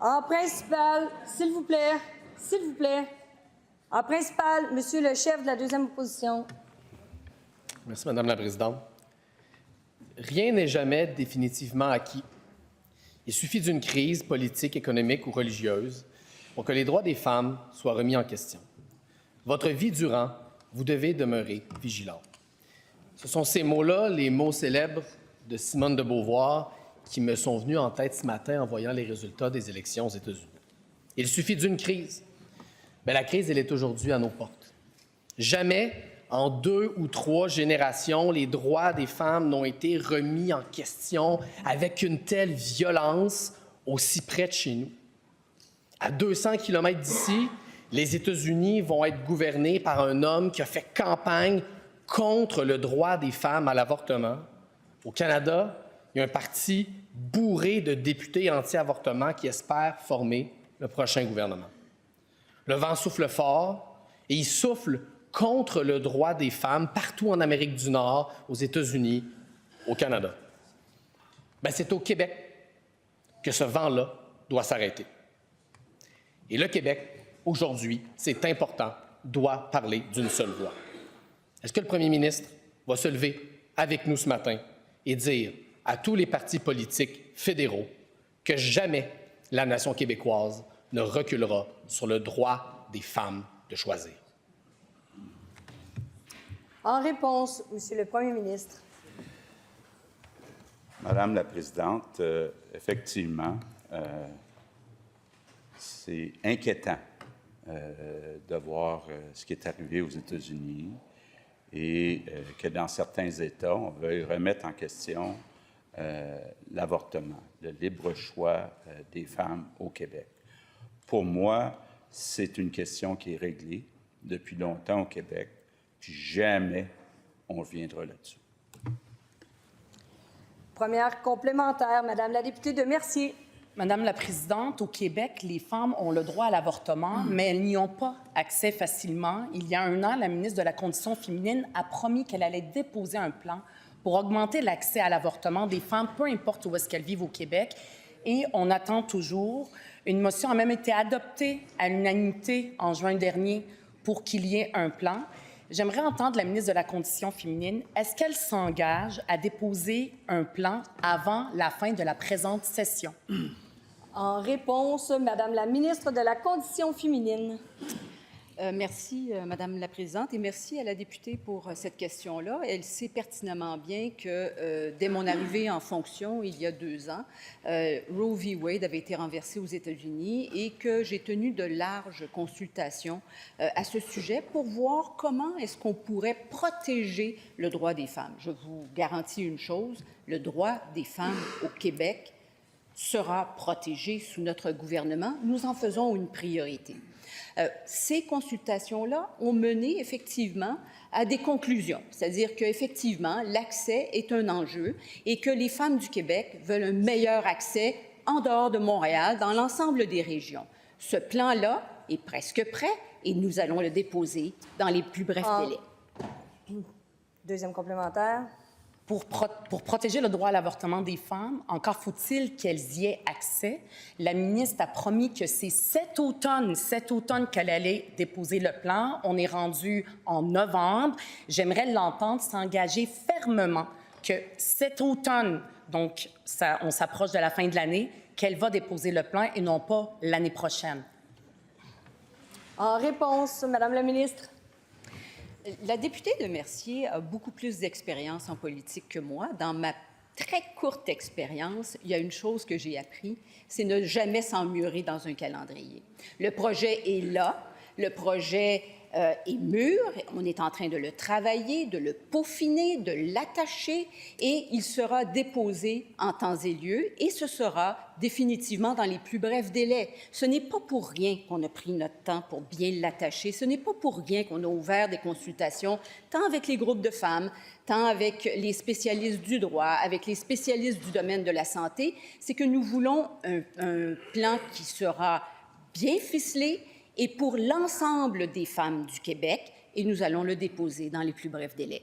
En principal, s'il vous plaît, s'il vous plaît. En principal, Monsieur le chef de la deuxième opposition. Merci, Madame la Présidente. Rien n'est jamais définitivement acquis. Il suffit d'une crise politique, économique ou religieuse pour que les droits des femmes soient remis en question. Votre vie durant, vous devez demeurer vigilant. Ce sont ces mots-là, les mots célèbres de Simone de Beauvoir, qui me sont venus en tête ce matin en voyant les résultats des élections aux États-Unis. Il suffit d'une crise. Bien, la crise, elle est aujourd'hui à nos portes. Jamais, en 2 ou 3 générations, les droits des femmes n'ont été remis en question avec une telle violence aussi près de chez nous. À 200 kilomètres d'ici, les États-Unis vont être gouvernés par un homme qui a fait campagne contre le droit des femmes à l'avortement. Au Canada, il y a un parti bourré de députés anti-avortement qui espère former le prochain gouvernement. Le vent souffle fort et il souffle contre le droit des femmes partout en Amérique du Nord, aux États-Unis, au Canada. Bien, c'est au Québec que ce vent-là doit s'arrêter. Et le Québec, aujourd'hui, c'est important, doit parler d'une seule voix. Est-ce que le premier ministre va se lever avec nous ce matin et dire à tous les partis politiques fédéraux que jamais la nation québécoise ne reculera sur le droit des femmes de choisir? En réponse, Monsieur le Premier ministre. Madame la Présidente, effectivement, c'est inquiétant de voir ce qui est arrivé aux États-Unis et que dans certains États, on veuille remettre en question l'avortement, le libre choix des femmes au Québec. Pour moi, c'est une question qui est réglée depuis longtemps au Québec, puis jamais on reviendra là-dessus. Première complémentaire, Madame la députée de Mercier. Madame la Présidente, au Québec, les femmes ont le droit à l'avortement, mais elles n'y ont pas accès facilement. Il y a 1 an, la ministre de la Condition féminine a promis qu'elle allait déposer un plan pour augmenter l'accès à l'avortement des femmes, peu importe où est-ce qu'elles vivent au Québec. Et on attend toujours. Une motion a même été adoptée à l'unanimité en juin dernier pour qu'il y ait un plan. J'aimerais entendre la ministre de la Condition féminine. Est-ce qu'elle s'engage à déposer un plan avant la fin de la présente session? En réponse, Madame la ministre de la Condition féminine. Merci, Madame la Présidente, et merci à la députée pour cette question-là. Elle sait pertinemment bien que dès mon arrivée en fonction, il y a 2 ans, Roe v. Wade avait été renversé aux États-Unis et que j'ai tenu de larges consultations à ce sujet pour voir comment est-ce qu'on pourrait protéger le droit des femmes. Je vous garantis une chose, le droit des femmes au Québec sera protégé sous notre gouvernement. Nous en faisons une priorité. Ces consultations-là ont mené effectivement à des conclusions, c'est-à-dire qu'effectivement, l'accès est un enjeu et que les femmes du Québec veulent un meilleur accès en dehors de Montréal, dans l'ensemble des régions. Ce plan-là est presque prêt et nous allons le déposer dans les plus brefs délais. Deuxième complémentaire. Pour protéger le droit à l'avortement des femmes, encore faut-il qu'elles y aient accès. La ministre a promis que c'est cet automne qu'elle allait déposer le plan. On est rendu en novembre. J'aimerais l'entendre s'engager fermement que cet automne, donc on s'approche de la fin de l'année, qu'elle va déposer le plan et non pas l'année prochaine. En réponse, Madame la ministre. La députée de Mercier a beaucoup plus d'expérience en politique que moi. Dans ma très courte expérience, il y a une chose que j'ai appris, c'est ne jamais s'emmurer dans un calendrier. Le projet est là, le projet est mûr, on est en train de le travailler, de le peaufiner, de l'attacher et il sera déposé en temps et lieu et ce sera définitivement dans les plus brefs délais. Ce n'est pas pour rien qu'on a pris notre temps pour bien l'attacher, ce n'est pas pour rien qu'on a ouvert des consultations tant avec les groupes de femmes, tant avec les spécialistes du droit, avec les spécialistes du domaine de la santé, c'est que nous voulons un plan qui sera bien ficelé et pour l'ensemble des femmes du Québec, et nous allons le déposer dans les plus brefs délais.